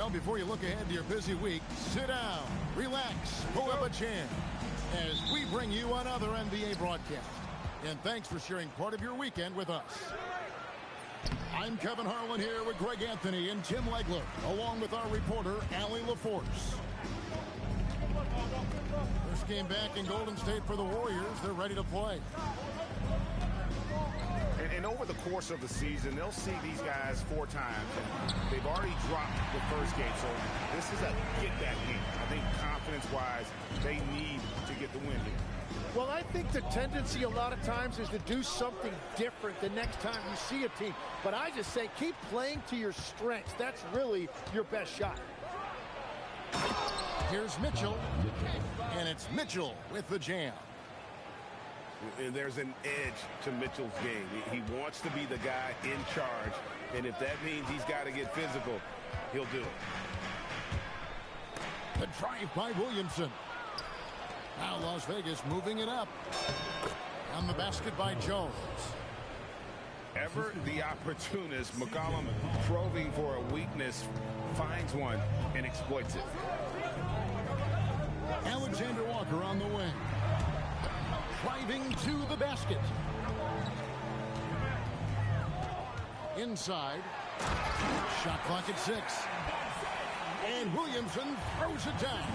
Well, before you look ahead to your busy week, sit down, relax, pull up a chair as we bring you another NBA broadcast. And thanks for sharing part of your weekend with us. I'm Kevin Harlan here with Greg Anthony and Tim Legler, along with our reporter, Allie LaForce. First game back in Golden State for the Warriors. They're ready to play. And over the course of the season, they'll see these guys 4 times. And they've already dropped the first game, so this is a get-back game. I think confidence-wise, they need to get the win here. Well, I think the tendency a lot of times is to do something different the next time you see a team. But I just say keep playing to your strengths. That's really your best shot. Here's Mitchell, and it's Mitchell with the jam. And there's an edge to Mitchell's game. He wants to be the guy in charge, and if that means he's got to get physical, he'll do it. The drive by Williamson. Now Las Vegas moving it up. On the basket by Jones. Ever the opportunist, McCollum probing for a weakness, finds one and exploits it. Alexander Walker on the wing. Driving to the basket. Inside. Shot clock at 6. And Williamson throws it down.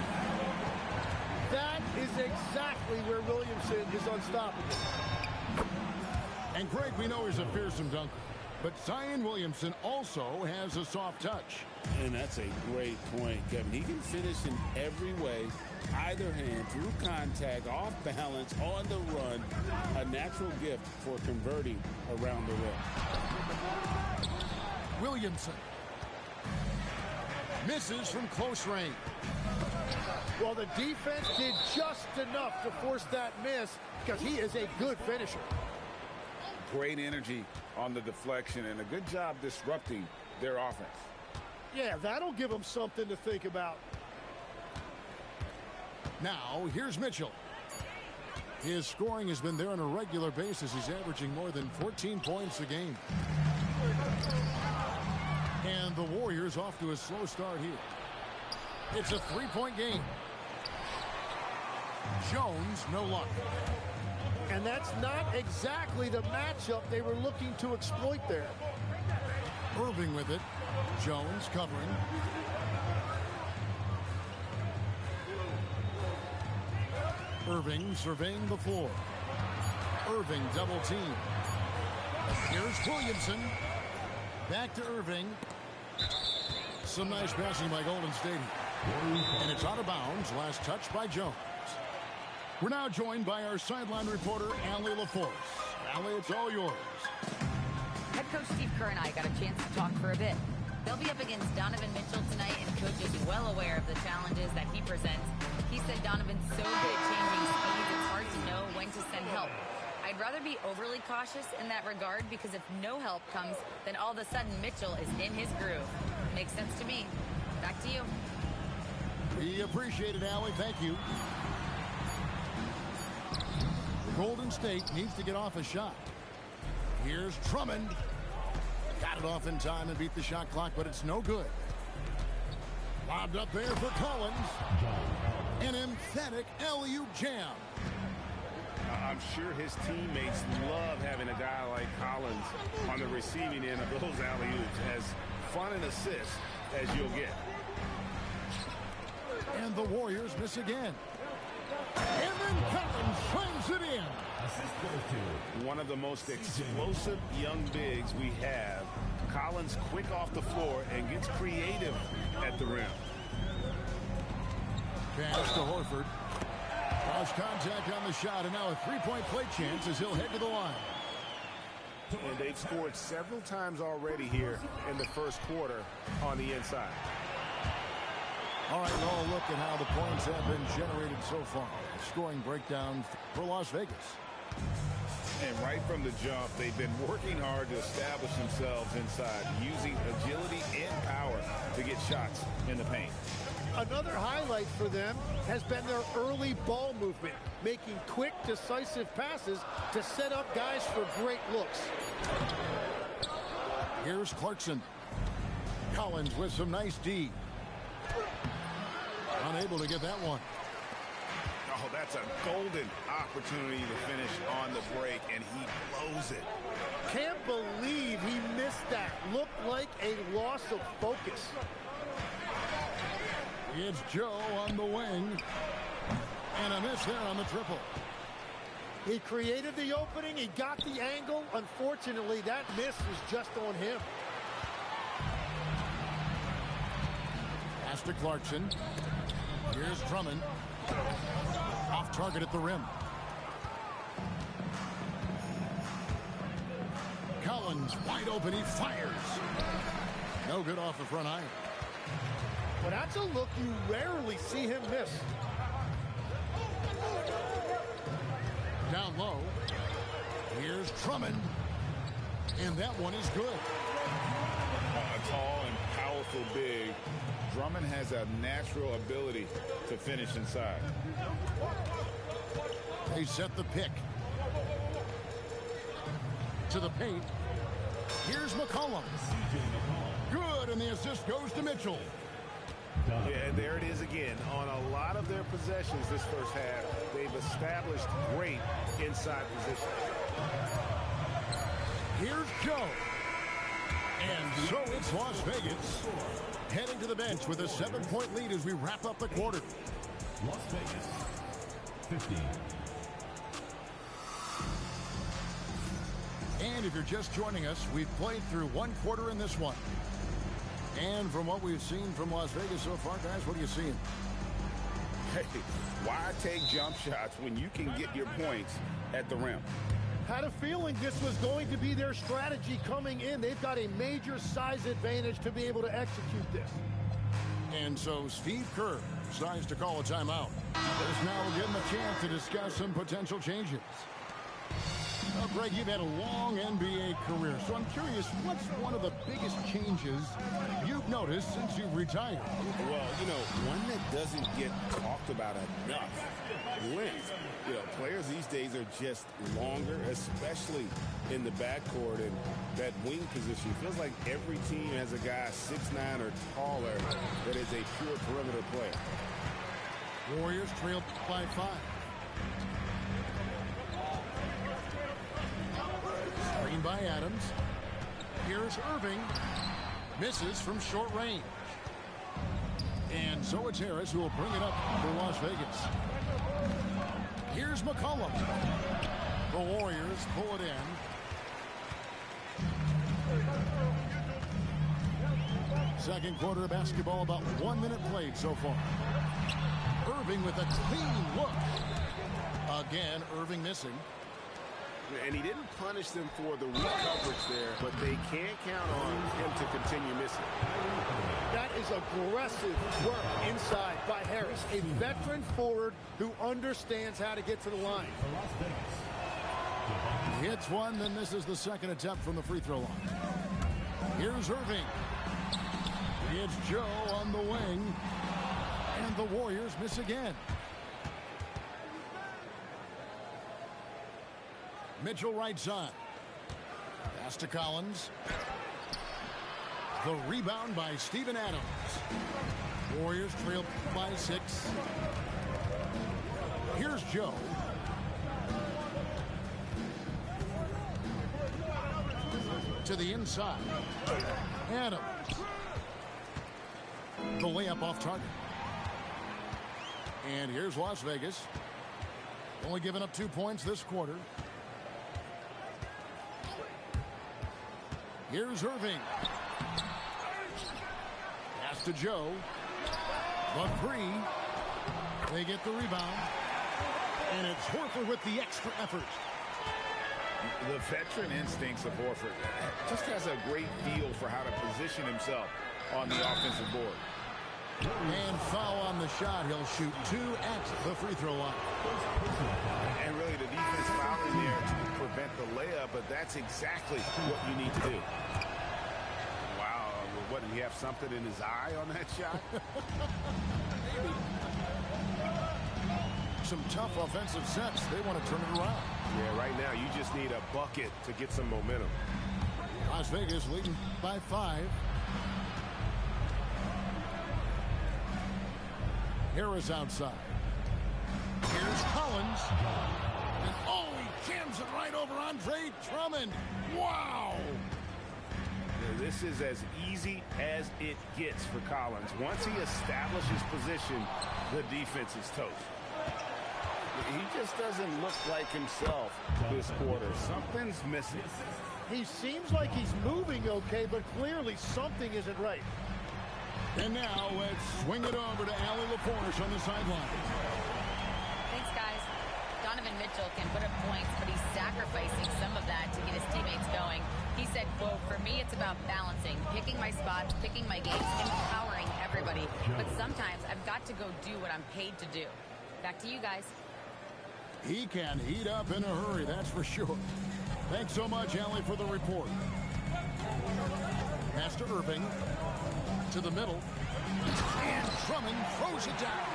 That is exactly where Williamson is unstoppable. And Greg, we know he's a fearsome dunker, but Zion Williamson also has a soft touch. And that's a great point, Kevin. He can finish in every way, either hand, through contact, off balance, on the run. A natural gift for converting around the rim. Williamson misses from close range. Well, the defense did just enough to force that miss because he is a good finisher. Great energy on the deflection and a good job disrupting their offense. Yeah, that'll give them something to think about. Now, here's Mitchell. His scoring has been there on a regular basis. He's averaging more than 14 points a game. And the Warriors off to a slow start here. It's a 3-point game. Jones, no luck. And that's not exactly the matchup they were looking to exploit there. Irving with it. Jones covering. Irving surveying the floor. Irving double team. Here's Williamson. Back to Irving. Some nice passing by Golden State. And it's out of bounds. Last touch by Jones. We're now joined by our sideline reporter, Allie LaForce. Allie, it's all yours. Head coach Steve Kerr and I got a chance to talk for a bit. They'll be up against Donovan Mitchell tonight, and Coach is well aware of the challenges that he presents. He said Donovan's so good at changing speeds, it's hard to know when to send help. I'd rather be overly cautious in that regard because if no help comes, then all of a sudden Mitchell is in his groove. Makes sense to me. Back to you. We appreciate it, Allie. Thank you. Golden State needs to get off a shot. Here's Drummond. Got it off in time and beat the shot clock, but it's no good. Lobbed up there for Collins. An emphatic alley-oop jam. I'm sure his teammates love having a guy like Collins on the receiving end of those alley-oops. As fun an assist as you'll get. And the Warriors miss again. And then Collins slams it in. One of the most explosive young bigs we have. Collins quick off the floor and gets creative at the rim. Pass to Horford. Lost contact on the shot, and now a three-point play chance as he'll head to the line. And they've scored several times already here in the first quarter on the inside. All right, we'll look at how the points have been generated so far. Scoring breakdown for Las Vegas. And right from the jump, they've been working hard to establish themselves inside, using agility and power to get shots in the paint. Another highlight for them has been their early ball movement, making quick, decisive passes to set up guys for great looks. Here's Clarkson. Collins with some nice D. unable to get that one. Oh, that's a golden opportunity to finish on the break, and he blows it. Can't believe he missed that. Looked like a loss of focus. It's Joe on the wing. And a miss there on the triple. He created the opening. He got the angle. Unfortunately, that miss was just on him. Pass to Clarkson. Here's Drummond. Off target at the rim. Collins wide open. He fires. No good off the front iron. Well, that's a look you rarely see him miss. Down low. Here's Drummond. And that one is good. A tall and powerful big. Drummond has a natural ability to finish inside. They set the pick. To the paint. Here's McCollum. Good, and the assist goes to Mitchell. Yeah, there it is again. On a lot of their possessions this first half, they've established great inside position. Here's Joe. And so it's Las Vegas heading to the bench with a 7-point lead as we wrap up the quarter. Las Vegas, 15. And if you're just joining us, we've played through one quarter in this one. And from what we've seen from Las Vegas so far, guys, what are you seeing? Hey, why take jump shots when you can get your points at the rim? Had a feeling this was going to be their strategy coming in. They've got a major size advantage to be able to execute this. And so Steve Kerr decides to call a timeout. This now will give him a chance to discuss some potential changes. Well, Greg, you've had a long NBA career, so I'm curious, what's one of the biggest changes you've noticed since you've retired? Well, you know, one that doesn't get talked about enough, length. You know, players these days are just longer, especially in the backcourt, and that wing position. Feels like every team has a guy 6'9" or taller that is a pure perimeter player. Warriors trail by 5. Screen by Adams. Here's Irving. Misses from short range. And so it's Harris who will bring it up for Las Vegas. Here's McCollum. The Warriors pull it in. Second quarter of basketball, about 1 minute played so far. Irving with a clean look. Again, Irving missing. And he didn't punish them for the recoverage there, but they can't count on him to continue missing. That is aggressive work inside by Harris, a veteran forward who understands how to get to the line. He hits one, then misses the second attempt from the free throw line. Here's Irving. It's Joe on the wing. And the Warriors miss again. Mitchell right side. Pass to Collins. The rebound by Steven Adams. Warriors trail by 6. Here's Joe. To the inside. Adams. The layup off target. And here's Las Vegas. Only giving up 2 points this quarter. Here's Irving. Pass to Joe. The 3. They get the rebound. And it's Horford with the extra effort. The veteran instincts of Horford just has a great feel for how to position himself on the offensive board. And foul on the shot. He'll shoot 2 at the free throw line. And really the defense fouling there to prevent the layup, but that's exactly what you need to do. Wow, what, did he have something in his eye on that shot? Some tough offensive sets. They want to turn it around. Yeah, right now you just need a bucket to get some momentum. Las Vegas leading by 5. Harris outside. Here's Collins. And oh, he jams it right over Andre Drummond. Wow. This is as easy as it gets for Collins. Once he establishes position, the defense is toast. He just doesn't look like himself this quarter. Something's missing. He seems like he's moving okay, but clearly something isn't right. And now let's swing it over to Allie LaForce on the sideline. Thanks, guys. Donovan Mitchell can put up points, but he's sacrificing some of that to get his teammates going. He said, quote, "For me, it's about balancing, picking my spots, picking my games, empowering everybody. But sometimes I've got to go do what I'm paid to do." Back to you guys. He can heat up in a hurry, that's for sure. Thanks so much, Allie, for the report. Pass to Irving. To the middle. And Drummond throws it down.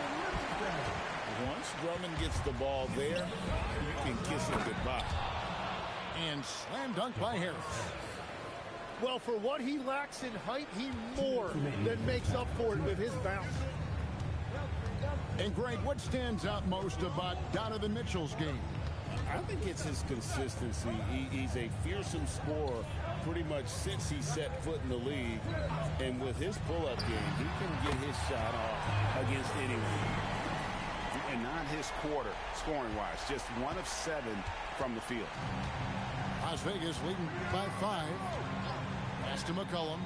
Once Drummond gets the ball there, you can kiss him goodbye. And slam dunk by Harris. Well, for what he lacks in height, he more than makes up for it with his bounce. And Greg, what stands out most about Donovan Mitchell's game? I think it's his consistency. He's a fearsome scorer pretty much since he set foot in the league. And with his pull-up game, he can get his shot off against anyone. And not his quarter, scoring-wise. Just 1 of 7 from the field. Las Vegas leading by 5. Pass to McCollum.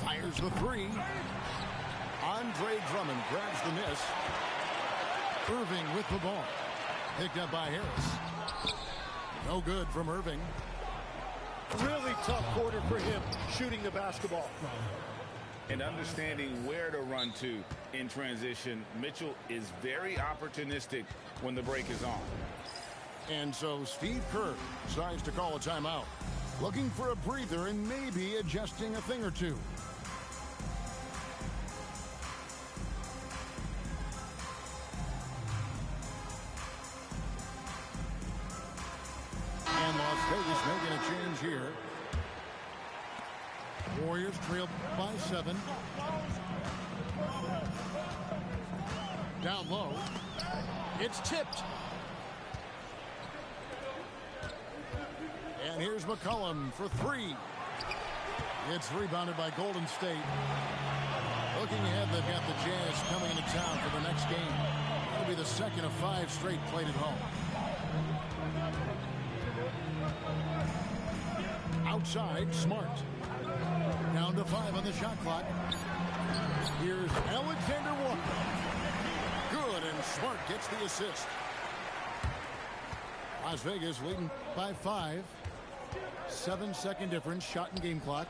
Fires the 3. Andre Drummond grabs the miss. Irving with the ball. Picked up by Harris. No good from Irving. Really tough quarter for him shooting the basketball. And understanding where to run to in transition, Mitchell is very opportunistic when the break is on. And so Steve Kerr decides to call a timeout. Looking for a breather and maybe adjusting a thing or two. And Las Vegas making a change here. Warriors trail by 7. Down low. It's tipped. And here's McCollum for 3. It's rebounded by Golden State. Looking ahead, they've got the Jazz coming into town for the next game. It'll be the second of 5 straight played at home. Outside, Smart. Down to 5 on the shot clock. Here's Alexander Walker. Good, and Smart gets the assist. Las Vegas leading by 5. 7-second difference, shot and game clock.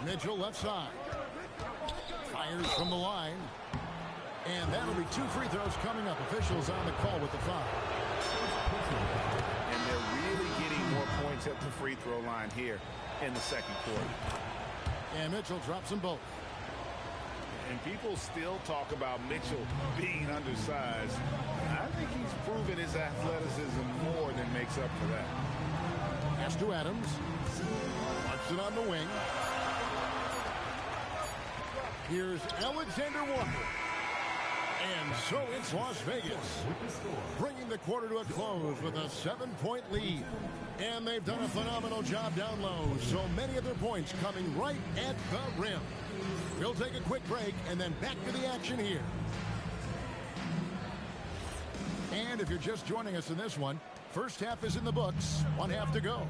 Mitchell left side. Fires from the line. And that'll be 2 free throws coming up. Officials on the call with the foul. And they're really getting more points at the free throw line here in the second quarter. And Mitchell drops them both. And people still talk about Mitchell being undersized. I think he's proven his athleticism more than makes up for that. Pass to Adams. Watch it on the wing. Here's Alexander Walker. And so it's Las Vegas, bringing the quarter to a close with a 7-point lead. And they've done a phenomenal job down low. So many of their points coming right at the rim. We'll take a quick break and then back to the action here. And if you're just joining us in this one, first half is in the books. 1 half to go.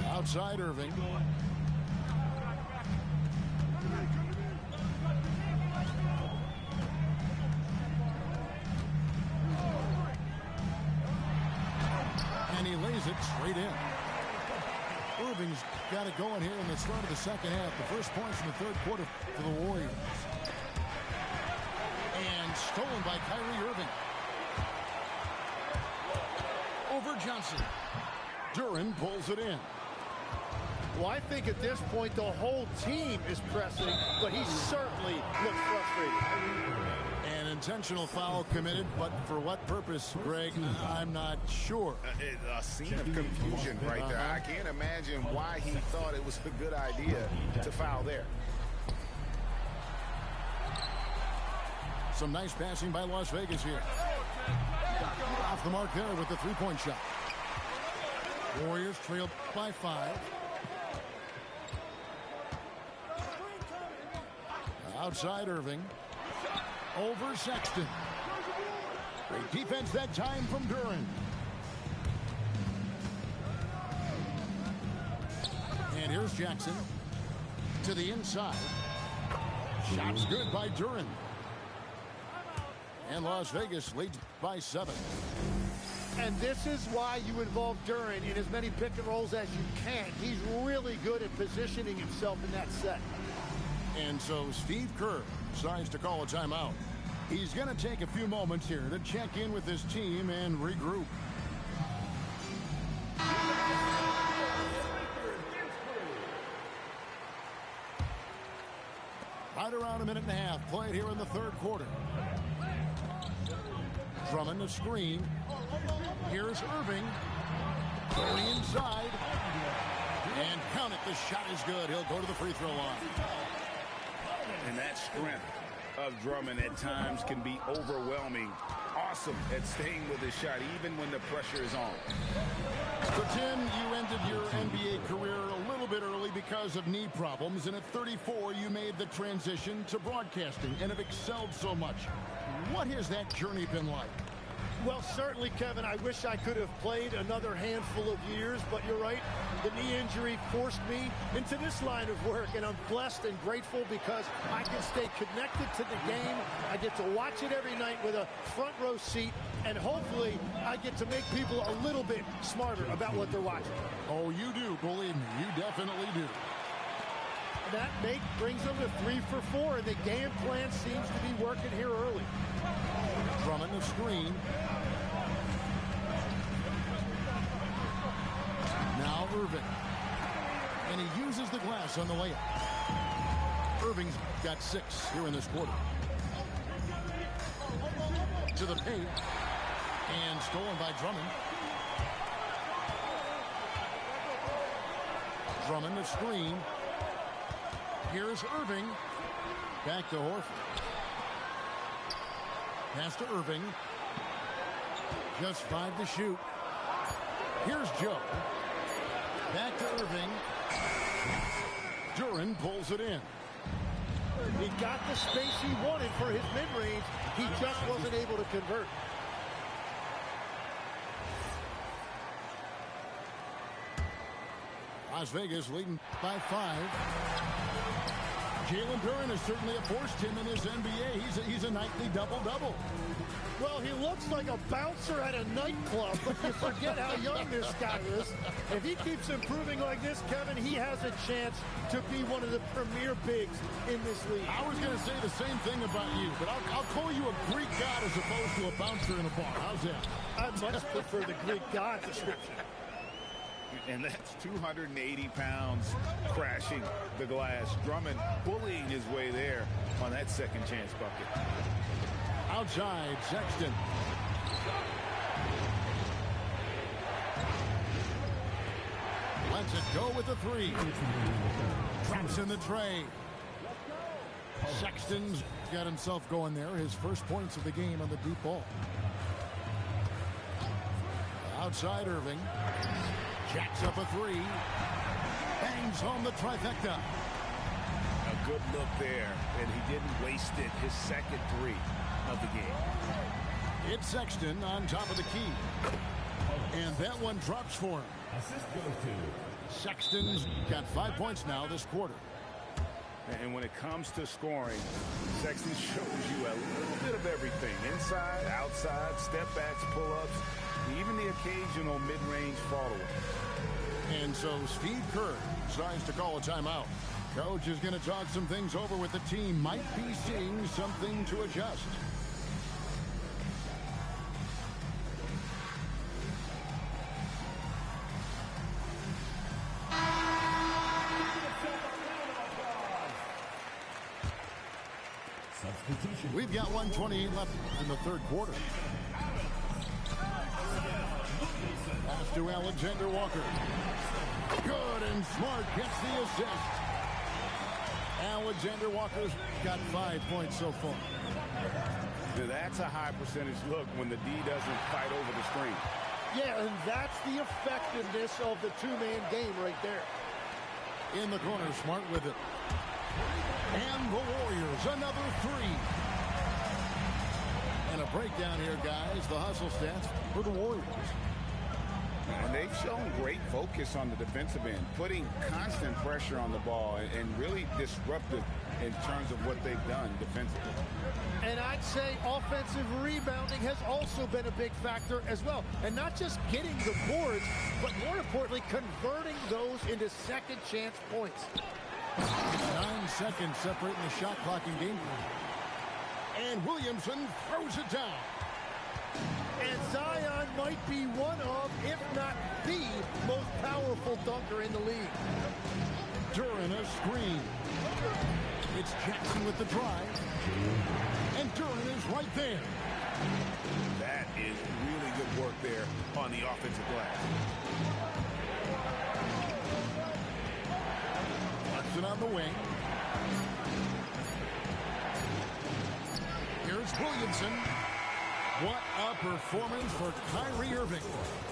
Outside Irving. And he lays it straight in. Irving's got it going here in the start of the second half. The first points in the third quarter for the Warriors. And stolen by Kyrie Irving. Over Johnson. Duran pulls it in. Well, I think at this point the whole team is pressing, but he certainly looks frustrated. An intentional foul committed, but for what purpose, Greg, I'm not sure. A scene of confusion right there. I can't imagine why he thought it was a good idea to foul there. Some nice passing by Las Vegas here. Off the mark there with the three-point shot. Warriors trail by 5. Outside Irving. Over Sexton. Great defense that time from Duran. And here's Jackson. To the inside. Shots good by Duran. And Las Vegas leads by 7. And this is why you involve Duran in as many pick and rolls as you can. He's really good at positioning himself in that set. And so Steve Kerr decides to call a timeout. He's going to take a few moments here to check in with his team and regroup. Right around a minute and a half played here in the third quarter. Drummond a screen. Here's Irving. Going inside. And count it. The shot is good. He'll go to the free throw line. And that strength of Drummond at times can be overwhelming. Awesome at staying with his shot even when the pressure is on. So, Tim, you ended your NBA career a little bit early because of knee problems, and at 34 you made the transition to broadcasting and have excelled so much. What has that journey been like? Well, certainly, Kevin, I wish I could have played another handful of years, but you're right. The knee injury forced me into this line of work, and I'm blessed and grateful because I can stay connected to the game. I get to watch it every night with a front row seat, and hopefully I get to make people a little bit smarter about what they're watching. Oh, you do, believe me. You definitely do. That brings them to 3 for 4, and the game plan seems to be working here early. Drummond the screen. Now Irving. And he uses the glass on the layup. Irving's got 6 here in this quarter. To the paint. And stolen by Drummond. Drummond the screen. Here's Irving. Back to Horford. Pass to Irving. Just 5 to shoot. Here's Joe. Back to Irving. Duran pulls it in. He got the space he wanted for his mid-range. He just wasn't able to convert. Las Vegas leading by 5. Jalen Duran has certainly a force him in this NBA. He's a nightly double-double. Well, he looks like a bouncer at a nightclub, but you forget how young this guy is. If he keeps improving like this, Kevin, he has a chance to be one of the premier bigs in this league. I was going to say the same thing about you, but I'll call you a Greek god as opposed to a bouncer in a bar. How's that? I much prefer the Greek god description. And that's 280 pounds crashing the glass. Drummond bullying his way there on that second chance bucket. Outside, Sexton. Lets it go with the 3. Traps in the tray. Sexton's got himself going there. His first points of the game on the deep ball. Outside Irving. Jacks up a 3. Bangs home the trifecta. A good look there, and he didn't waste it. His second 3 of the game. It's Sexton on top of the key. And that one drops for him. Assist goes to Sexton's got 5 points now this quarter. And when it comes to scoring, Sexton shows you a little bit of everything. Inside, outside, step backs, pull-ups, even the occasional mid-range follow-up. And so Steve Kerr decides to call a timeout. Coach is going to talk some things over with the team. Might be seeing something to adjust. Substitution. We've got 1:28 left in the third quarter. Pass to Alexander Walker. Good, and Smart gets the assist. Alexander Walker's got 5 points so far. Now that's a high percentage look when the D doesn't fight over the screen. Yeah, and that's the effectiveness of the two-man game right there. In the corner, Smart with it. And the Warriors, another three. And a breakdown here, guys. The hustle stats for the Warriors. And they've shown great focus on the defensive end, putting constant pressure on the ball and really disruptive in terms of what they've done defensively. And I'd say offensive rebounding has also been a big factor as well. And not just getting the boards, but more importantly, converting those into second chance points. 9 seconds separating the shot clock in game. And Williamson throws it down. And Zion might be one of, if not the, most powerful dunker in the league. Duran a screen. It's Jackson with the drive. And Duran is right there. That is really good work there on the offensive glass. Hudson on the wing. Here's Williamson. What a performance for Kyrie Irving.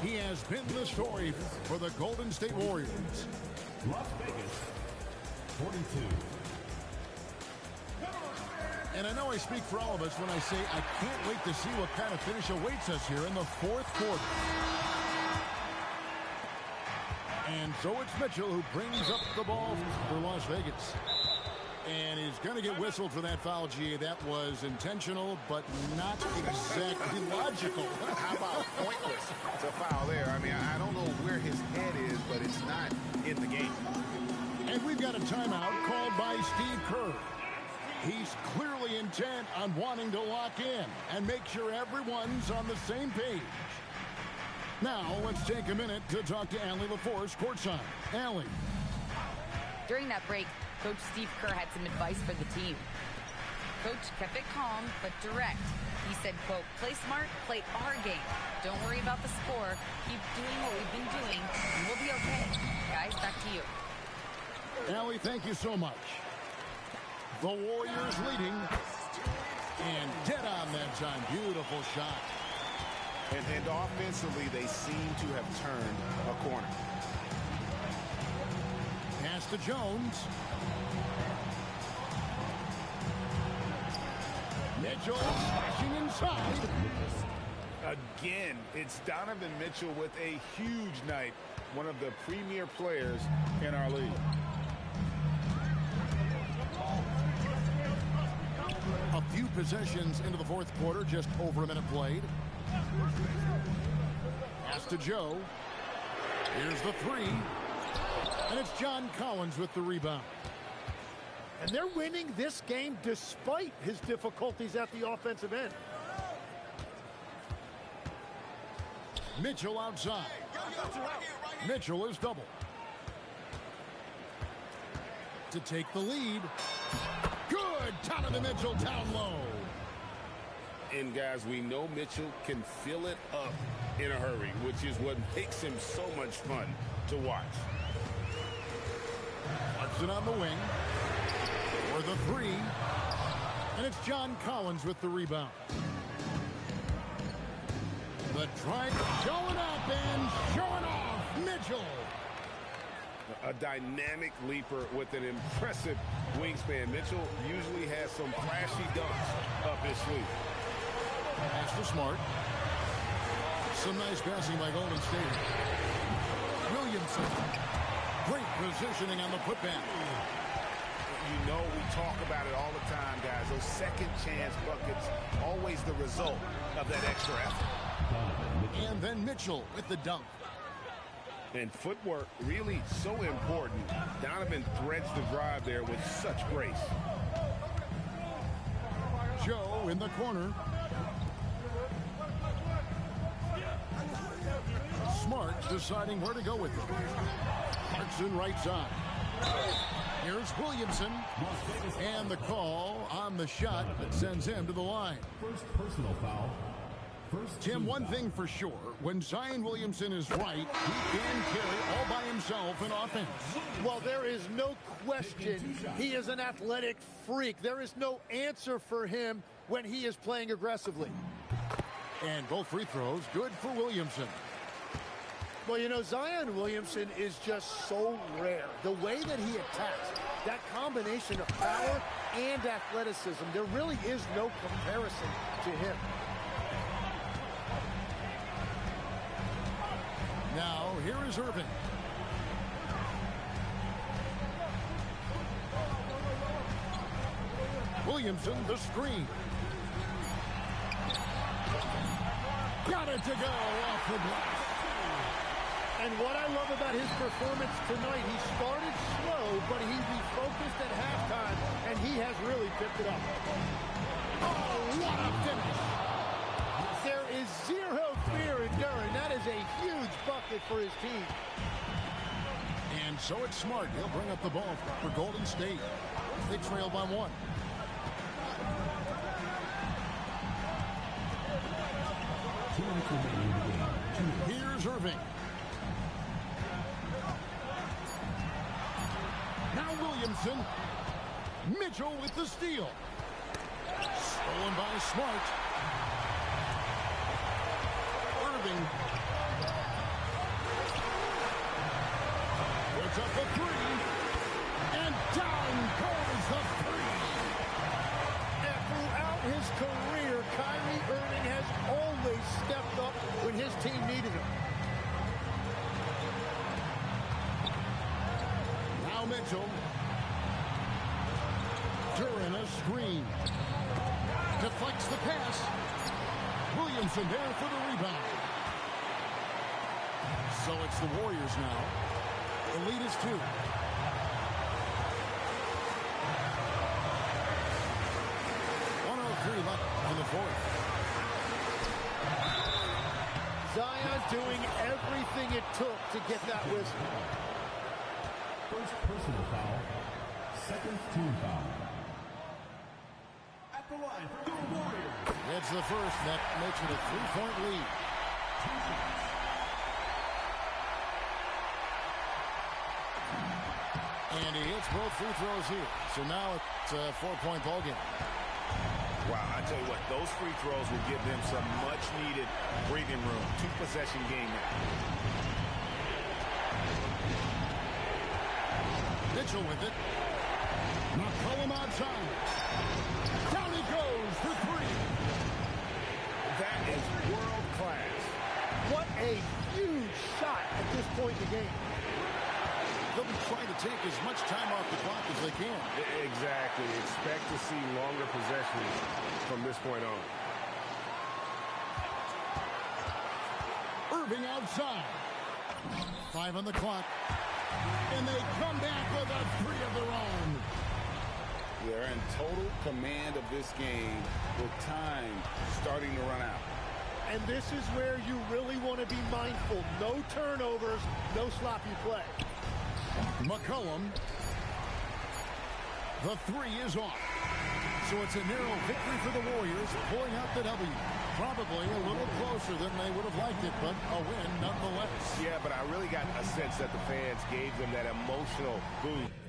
He has been the story for the Golden State Warriors. Las Vegas, 42. And I know I speak for all of us when I say I can't wait to see what kind of finish awaits us here in the fourth quarter. And so it's Mitchell who brings up the ball for Las Vegas. And he's going to get whistled for that foul, G. That was intentional, but not exactly logical. How about pointless? It's a foul there. I mean, I don't know where his head is, but it's not in the game. And we've got a timeout called by Steve Kerr. He's clearly intent on wanting to lock in and make sure everyone's on the same page. Now, let's take a minute to talk to Allie LaForce courtside. Allie. During that break, Coach Steve Kerr had some advice for the team. Coach kept it calm but direct. He said, quote, play smart, play our game. Don't worry about the score. Keep doing what we've been doing, and we'll be okay. Guys, back to you. Allie, thank you so much. The Warriors leading. And dead on that time. Beautiful shot. And offensively, they seem to have turned a corner. Pass to Jones. Mitchell slashing inside. Again, it's Donovan Mitchell with a huge night. One of the premier players in our league. A few possessions into the fourth quarter, just over a minute played. Pass to Joe. Here's the three. And it's John Collins with the rebound. And they're winning this game despite his difficulties at the offensive end. Mitchell outside. Mitchell is double. To take the lead. Good. Donovan Mitchell down low. And guys, we know Mitchell can fill it up in a hurry, which is what makes him so much fun to watch. Hudson on the wing. For the three. And it's John Collins with the rebound. The drive showing up and showing off. Mitchell. A dynamic leaper with an impressive wingspan. Mitchell usually has some flashy dunks up his sleeve. Pass to Smart. Some nice passing by Golden State. Williamson. Great positioning on the putback. You know, we talk about it all the time, guys. Those second chance buckets, always the result of that extra effort. And then Mitchell with the dunk. And footwork really so important. Donovan threads the drive there with such grace. Joe in the corner. Smart deciding where to go with it. Clarkson right side. Here's Williamson. Las Vegas. And the call on the shot that sends him to the line. First personal foul. First Tim, team one foul. thing for sure, when Zion Williamson is right, he can carry all by himself in offense. Well, there is no question he is an athletic freak. There is no answer for him when he is playing aggressively. And both free throws good for Williamson. Well, you know, Zion Williamson is just so rare. The way that he attacks, that combination of power and athleticism, there really is no comparison to him. Now, here is Irving. Williamson, the screen. Got it to go off the glass. And what I love about his performance tonight, he started slow, but he refocused at halftime, and he has really picked it up. Oh, what a finish. There is zero fear in Duran. That is a huge bucket for his team. And so it's Smart. He'll bring up the ball for Golden State. They trail by 1. Here's Irving. Now Williamson. Mitchell with the steal. Stolen by Smart. Irving. Puts up a 3. And down goes the 3. And throughout his career, Kyrie Irving has always stepped up when his team needed him. Now Mitchell. Duran a screen. Deflects the pass. Williamson there for the rebound. So it's the Warriors now. The lead is 2. Left in the 4th. Zion doing everything it took to get that whistle. First personal foul. Second team foul. At the line for your Warriors. It's the first. That makes it a 3-point lead. And he hits both free throws here. So now it's a 4-point ball game. Wow, I tell you what, those free throws will give them some much-needed breathing room. 2-possession game now. Mitchell with it. McCollum outside. Down he goes for 3. That is world class. What a huge shot at this point in the game. They'll be trying to take as much time off the clock as they can. Exactly. Expect to see longer possessions from this point on. Irving outside. 5 on the clock. And they come back with a 3 of their own. They're in total command of this game with time starting to run out. And this is where you really want to be mindful. No turnovers, no sloppy play. McCollum. The 3 is off. So it's a narrow victory for the Warriors, pulling out the W. Probably a little closer than they would have liked it, but a win nonetheless. Yeah, but I really got a sense that the fans gave them that emotional boost.